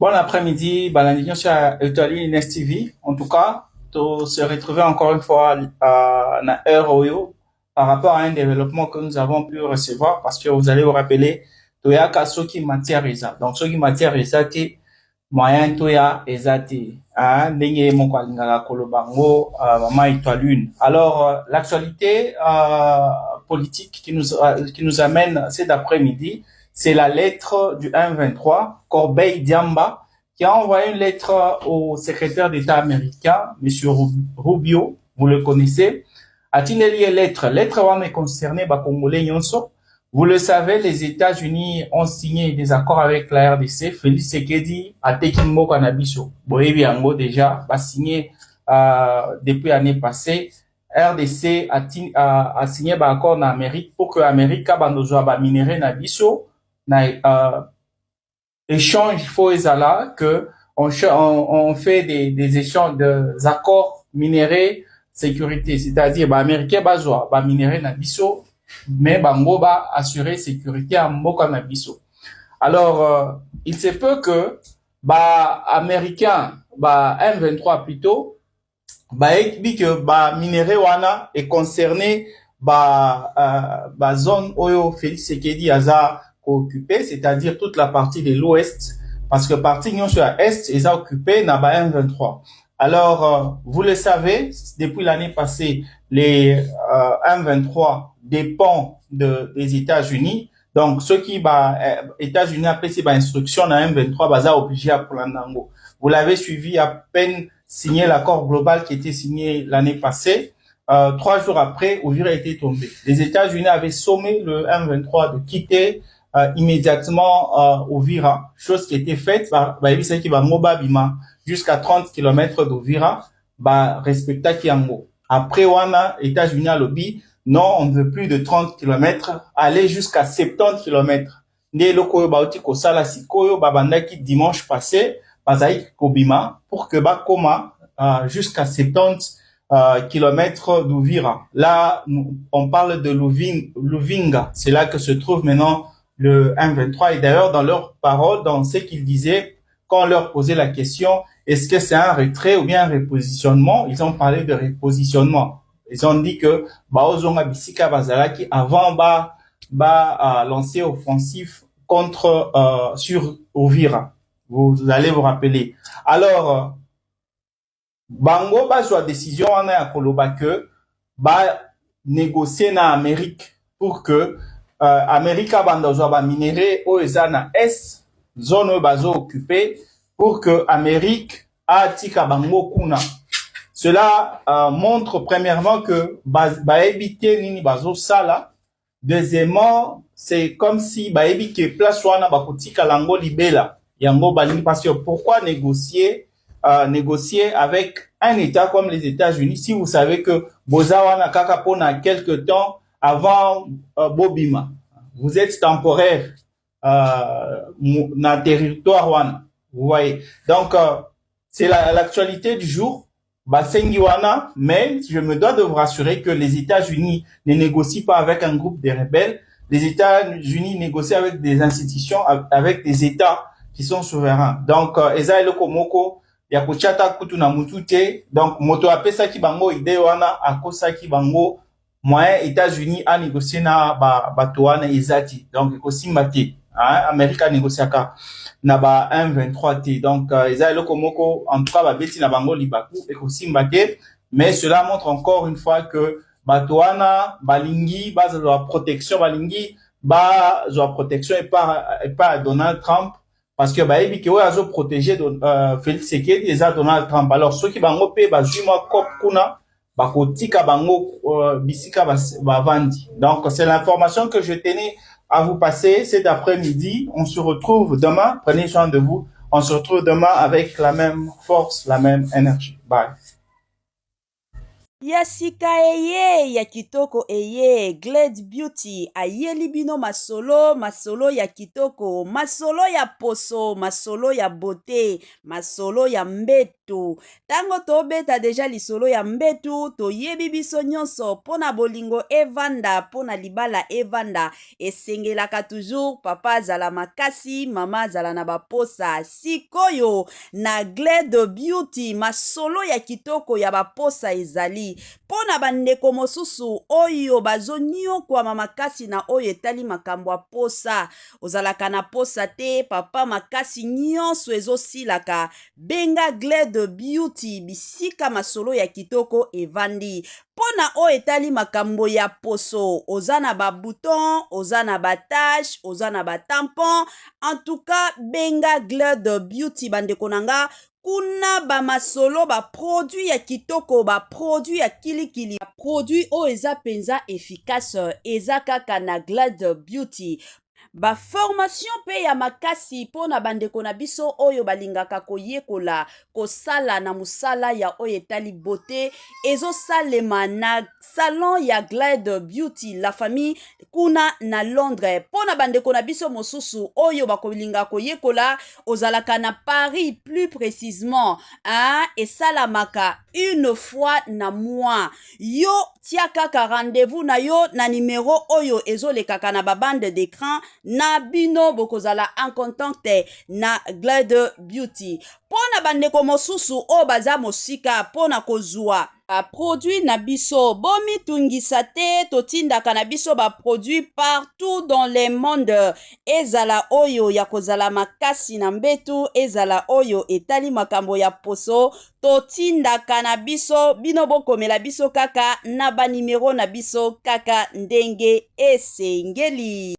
Bon après-midi, Balandignon sur Etoile Nest TV. En tout cas, de se retrouver encore une fois à na heure Oyo par rapport à un développement que nous avons pu recevoir parce que vous allez vous rappeler, Toyaka Soki matière eza. Donc, Soki matière eza ti moyen Toya eza ti. Ndenge moko alingaka kolobango, Maman Étoile Une. Alors, l'actualité politique qui nous amène cet après-midi, c'est la lettre du 1-23, Corbeil Diamba, qui a envoyé une lettre au secrétaire d'État américain, Monsieur Rubio, vous le connaissez. A-t-il lié lettre? Lettre est concernée par Congolais Nyonso. Vous le savez, les États-Unis ont signé des accords avec la RDC. Félix Sekedi a Tekimbo Kanabiso. Boyebi Ango déjà a signé depuis l'année passée. RDC a signé un accord en Amérique pour que l'Amérique a besoin minerai Nabiso. Na échange il faut ezala que on fait des échanges des accords minéraux sécurité, c'est-à-dire américain bazwa ba minéraux na biso mais bango ba assurer sécurité à mboka na biso. Alors il se peut que ba américain ba M23 plutôt ba ekbi que ba minéraux wana est concerné ba zone oyo Félix Sekedi aza occupé, c'est-à-dire toute la partie de l'ouest, parce que partie sur l'est est occupée dans la M23. Alors, vous le savez, depuis l'année passée, les M23 dépendent des États-Unis. Donc, ceux qui États-Unis appellent ces instructions dans M23, bah, obligé à prendre. Vous l'avez suivi à peine signé l'accord global qui était signé l'année passée. 3 jours après, Uvira a été tombé. Les États-Unis avaient sommé le M23 de quitter immédiatement Uvira, chose qui était faite par qui va Mobabima jusqu'à 30 km d'Uvira, respecta Kiango. Après wana, États-Unis a lobby, non, on ne veut plus de 30 km, aller jusqu'à 70 km. Né loko bauti ko sala sikoyo babandaki dimanche passé, bazai kobima pour que koma jusqu'à 70 km d'Uvira. Là, on parle de Luvinga. C'est là que se trouve maintenant le M23. Et d'ailleurs, dans leurs paroles, dans ce qu'ils disaient, quand on leur posait la question, est-ce que c'est un retrait ou bien un repositionnement, ils ont parlé de repositionnement. Ils ont dit que Baozonga Bisika Bazalaki avant lancer offensif contre sur Uvira. Vous allez vous rappeler. Alors bango bazwa décision wana ya koloba que négocier na Amérique pour que Amérique bandozwa ba minéraux o eza na est zone bazo occupé pour que Amérique atika bango kuna. Cela montre premièrement que éviter nini bazo sala. Deuxièmement, c'est comme si éviter place wana bakotika lango libela yango balingi parce que pourquoi négocier avec un État comme les États-Unis, si vous savez que Bozawana Kakapona quelque temps avant Bobima, vous êtes temporaire dans le territoire wana, vous voyez. Donc c'est l'actualité du jour. Basengi wana, mais je me dois de vous rassurer que les États-Unis ne négocient pas avec un groupe de rebelles. Les États-Unis négocient avec des institutions, avec des États qui sont souverains. Donc eza eloko moko ya kochata kutu na mutute. Donc moto apesa ki bango ide wana akosa ki bango moyen États-Unis a négocié na bato wana ezati. Donc ekosimba te. Amérique négociaka na ba 1-23 t. Donc eza eloko moko en tout cas babeti na bango libaku ekosimba te. Mais cela montre encore une fois que bato wana balingi bazwa protection, balingi bazwa protection et pas Donald Trump. Parce que bayebi ke oyo azo protéger Félix Sekedi eza Donald Trump. Alors ceux qui bango pe bazwi mwa kop kuna bakotika bango bisika bavandi. Donc c'est l'information que je tenais à vous passer cet après-midi. On se retrouve demain. Prenez soin de vous. On se retrouve demain avec la même force, la même énergie. Bye. Ya sika eye ya kitoko eye Glad Beauty ayeli bino masolo ya kitoko, masolo ya poso, masolo ya beauté, masolo ya mbete. mbetu. Tango tobeta deja lisolo ya mbetu, toyebi biso nyonso pona bolingo evanda, pona libala evanda, esengelaka toujours papa azala makasi, mama azala na baposa. Sikoyo na Glade Beauty, masolo ya kitoko ya baposa ezali. Pona bandeko mosusu oyo bazonyokwama makasi na oyo etali makambo ya posa. Ozalaka na posa te, papa makasi nyonso ezosilaka. Benga Glade Beauty, bisika masolo ya kitoko evandi. Pona oyo etali makambo ya poso, oza na ba bouton, oza na ba tache, oza na ba tampon. En tout cas, benga Glade Beauty bandeko nanga. Kuna ba masolo ba produit ya kitoko, ba produit ya kilikili, ba produit o eza penza efficace, eza kaka na Glade Beauty. Ba formation pe ya makasi pona bandeko na biso oyo balingaka koyekola kosala na musala ya oyo etali beauté ezo salema na salon ya Glade Beauty la famille kuna na Londres. Pona bandeko na biso mosusu oyo bakolinga koyekola ozalaka na Paris plus précisément esalamaka une fois na mois. Yo tia kaka rendez-vous na yo na numéro oyo ezolekaka na babande d'écran na bino bokozala en contact na Glade Beauty. Pona bandeko mosusu o baza mosika pona kozwa produit na biso bomi tungisa te totindaka na biso ba produit partout dans le monde. Ezala oyo ya kozala makasi na mbetu, ezala oyo etali makambo ya poso, totindaka na biso bino bokomela biso kaka na ba numero na biso kaka ndenge esengeli.